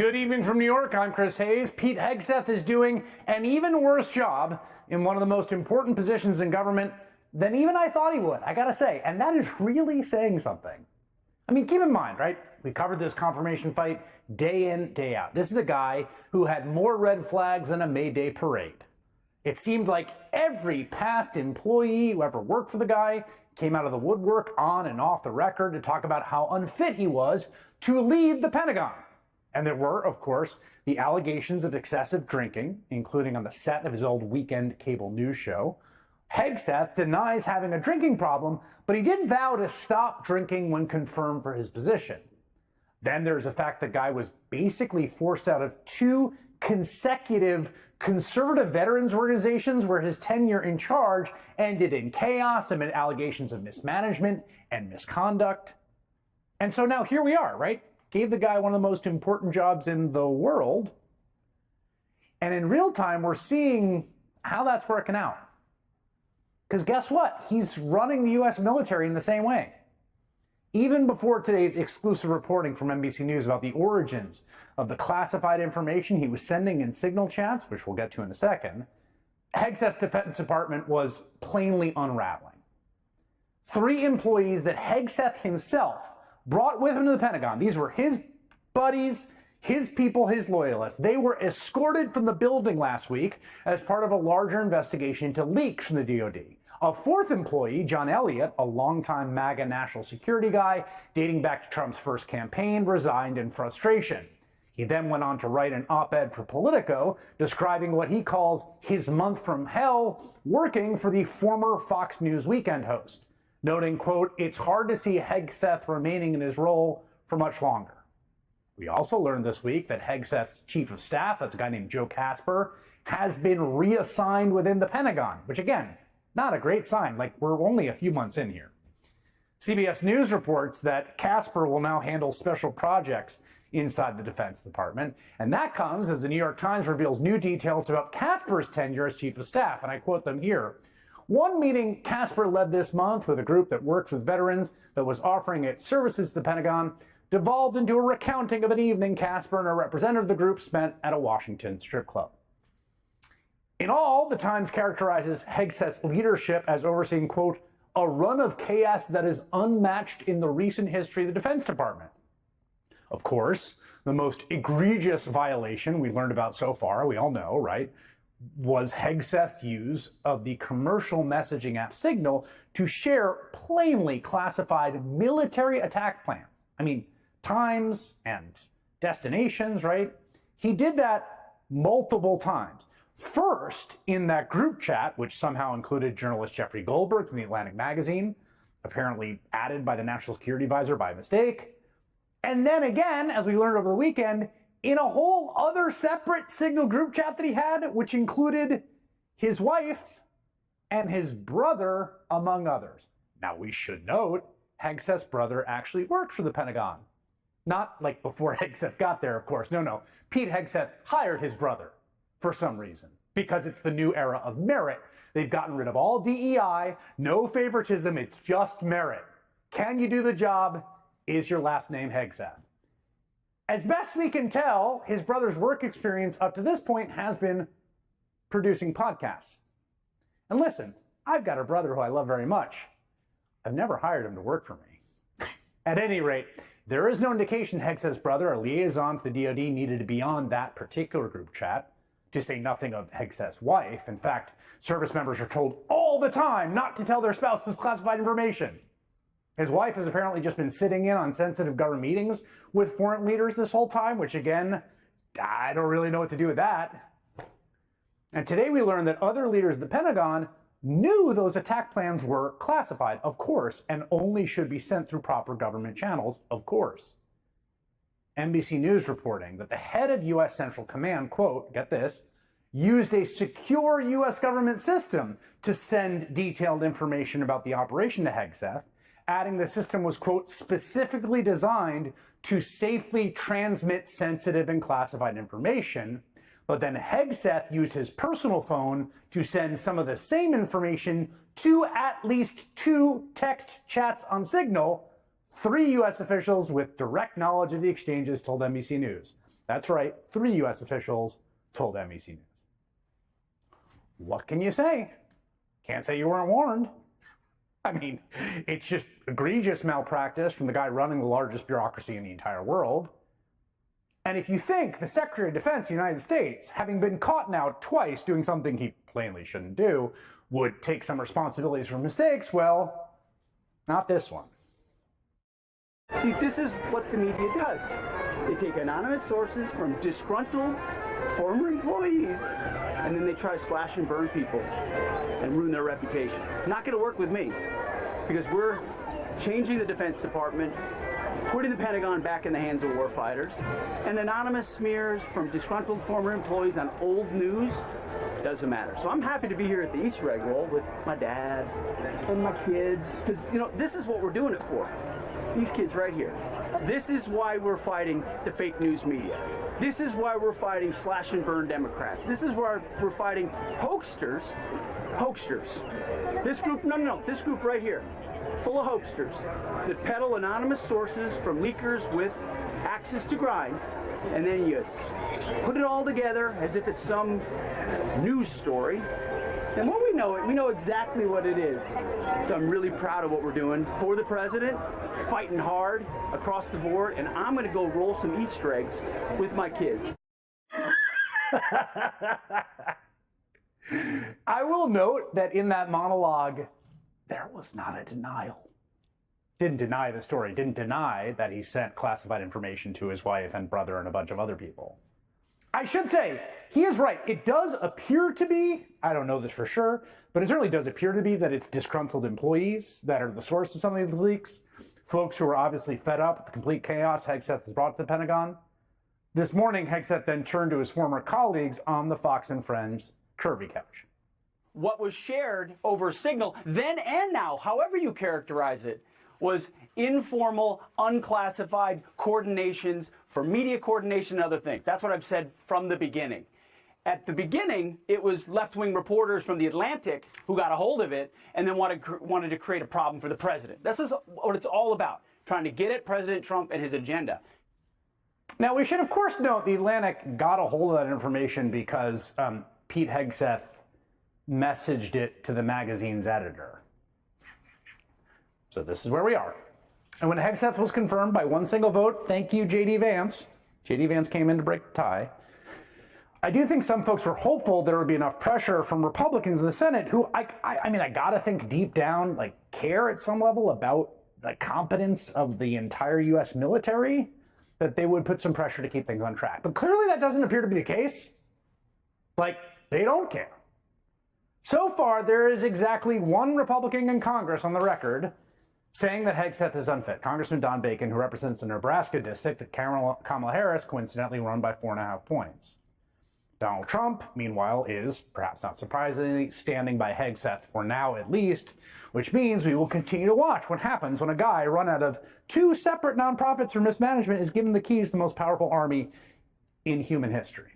Good evening from New York. I'm Chris Hayes. Pete Hegseth is doing an even worse job in one of the most important positions in government than even I thought he would, I gotta say. And that is really saying something. I mean, keep in mind, right? We covered this confirmation fight day in, day out. This is a guy who had more red flags than a May Day parade. It seemed like every past employee who ever worked for the guy came out of the woodwork on and off the record to talk about how unfit he was to lead the Pentagon. And there were, of course, the allegations of excessive drinking, including on the set of his old weekend cable news show. Hegseth denies having a drinking problem, but he did vow to stop drinking when confirmed for his position. Then there's the fact that the guy was basically forced out of 2 consecutive conservative veterans organizations where his tenure in charge ended in chaos amid allegations of mismanagement and misconduct. And so now here we are, right? Gave the guy one of the most important jobs in the world. And in real time, we're seeing how that's working out. Because guess what? He's running the US military in the same way. Even before today's exclusive reporting from NBC News about the origins of the classified information he was sending in signal chats, which we'll get to in a second, Hegseth's Defense Department was plainly unraveling. 3 employees that Hegseth himself brought with him to the Pentagon. These were his buddies, his people, his loyalists. They were escorted from the building last week as part of a larger investigation into leaks from the DoD. A 4th employee, John Elliott, a longtime MAGA national security guy dating back to Trump's first campaign, resigned in frustration. He then went on to write an op-ed for Politico describing what he calls his month from hell working for the former Fox News weekend host, noting, quote, "It's hard to see Hegseth remaining in his role for much longer." We also learned this week that Hegseth's chief of staff, that's a guy named Joe Casper, has been reassigned within the Pentagon, which again, not a great sign. Like, we're only a few months in here. CBS News reports that Casper will now handle special projects inside the Defense Department, and that comes as the New York Times reveals new details about Casper's tenure as chief of staff, and I quote them here. One meeting Casper led this month with a group that works with veterans that was offering its services to the Pentagon devolved into a recounting of an evening Casper and a representative of the group spent at a Washington strip club. In all, the Times characterizes Hegseth's leadership as overseeing, quote, "a run of chaos that is unmatched in the recent history of the Defense Department." Of course, the most egregious violation we learned about so far, we all know, right, was Hegseth's use of the commercial messaging app Signal to share plainly classified military attack plans. I mean, times and destinations, right? He did that multiple times. First, in that group chat, which somehow included journalist Jeffrey Goldberg from the Atlantic magazine, apparently added by the National Security Advisor by mistake. And then again, as we learned over the weekend, in a whole other separate Signal group chat that he had, which included his wife and his brother, among others. Now, we should note, Hegseth's brother actually worked for the Pentagon. Not like before Hegseth got there, of course. No. Pete Hegseth hired his brother for some reason, because it's the new era of merit. They've gotten rid of all DEI, no favoritism, it's just merit. Can you do the job? Is your last name Hegseth? As best we can tell, his brother's work experience up to this point has been producing podcasts. And listen, I've got a brother who I love very much. I've never hired him to work for me. At any rate, there is no indication Hegseth's brother, a liaison for the DoD, needed to be on that particular group chat, to say nothing of Hegseth's wife. In fact, service members are told all the time not to tell their spouses classified information. His wife has apparently just been sitting in on sensitive government meetings with foreign leaders this whole time, which again, I don't really know what to do with that. And today we learned that other leaders of the Pentagon knew those attack plans were classified, of course, and only should be sent through proper government channels, of course. NBC News reporting that the head of U.S. Central Command, quote, get this, used a secure U.S. government system to send detailed information about the operation to Hegseth, adding the system was, quote, specifically designed to safely transmit sensitive and classified information. But then Hegseth used his personal phone to send some of the same information to at least 2 text chats on Signal, 3 U.S. officials with direct knowledge of the exchanges told NBC News. That's right, 3 U.S. officials told NBC News. What can you say? Can't say you weren't warned. I mean, it's just egregious malpractice from the guy running the largest bureaucracy in the entire world. And if you think the Secretary of Defense of the United States, having been caught now twice doing something he plainly shouldn't do, would take some responsibilities for mistakes, well, not this one. See, this is what the media does. They take anonymous sources from disgruntled former employees, and then they try to slash and burn people and ruin their reputations. Not going to work with me, because we're changing the Defense Department, putting the Pentagon back in the hands of warfighters, and anonymous smears from disgruntled former employees on old news doesn't matter. So I'm happy to be here at the Easter egg roll with my dad and my kids, because, you know, this is what we're doing it for. These kids right here. This is why we're fighting the fake news media. This is why we're fighting slash and burn Democrats. This is why we're fighting hoaxsters. Hoaxsters. This group, no, this group right here, full of hoaxsters that peddle anonymous sources from leakers with axes to grind, and then you put it all together as if it's some news story. And when we know exactly what it is. So I'm really proud of what we're doing for the president, fighting hard across the board, and I'm going to go roll some Easter eggs with my kids. I will note that in that monologue, there was not a denial. Didn't deny the story, didn't deny that he sent classified information to his wife and brother and a bunch of other people. I should say, he is right. It does appear to be, I don't know this for sure, but it certainly does appear to be that it's disgruntled employees that are the source of some of these leaks, folks who are obviously fed up with the complete chaos Hegseth has brought to the Pentagon. This morning, Hegseth then turned to his former colleagues on the Fox and Friends curvy couch. What was shared over Signal, then and now, however you characterize it, was informal, unclassified coordinations for media coordination and other things. That's what I've said from the beginning. At the beginning, it was left-wing reporters from The Atlantic who got a hold of it and then wanted to create a problem for the president. This is what it's all about, trying to get at President Trump and his agenda. Now, we should, of course, note the Atlantic got a hold of that information because Pete Hegseth messaged it to the magazine's editor. So this is where we are. And when Hegseth was confirmed by one single vote, thank you, J.D. Vance. J.D. Vance came in to break the tie. I do think some folks were hopeful there would be enough pressure from Republicans in the Senate who, I mean, I gotta think deep down, like, care at some level about the competence of the entire U.S. military, that they would put some pressure to keep things on track. But clearly that doesn't appear to be the case. Like, they don't care. So far, there is exactly one Republican in Congress on the record saying that Hegseth is unfit. Congressman Don Bacon, who represents the Nebraska district that Kamala Harris coincidentally won by 4.5 points. Donald Trump, meanwhile, is, perhaps not surprisingly, standing by Hegseth for now at least, which means we will continue to watch what happens when a guy run out of 2 separate nonprofits for mismanagement is given the keys to the most powerful army in human history.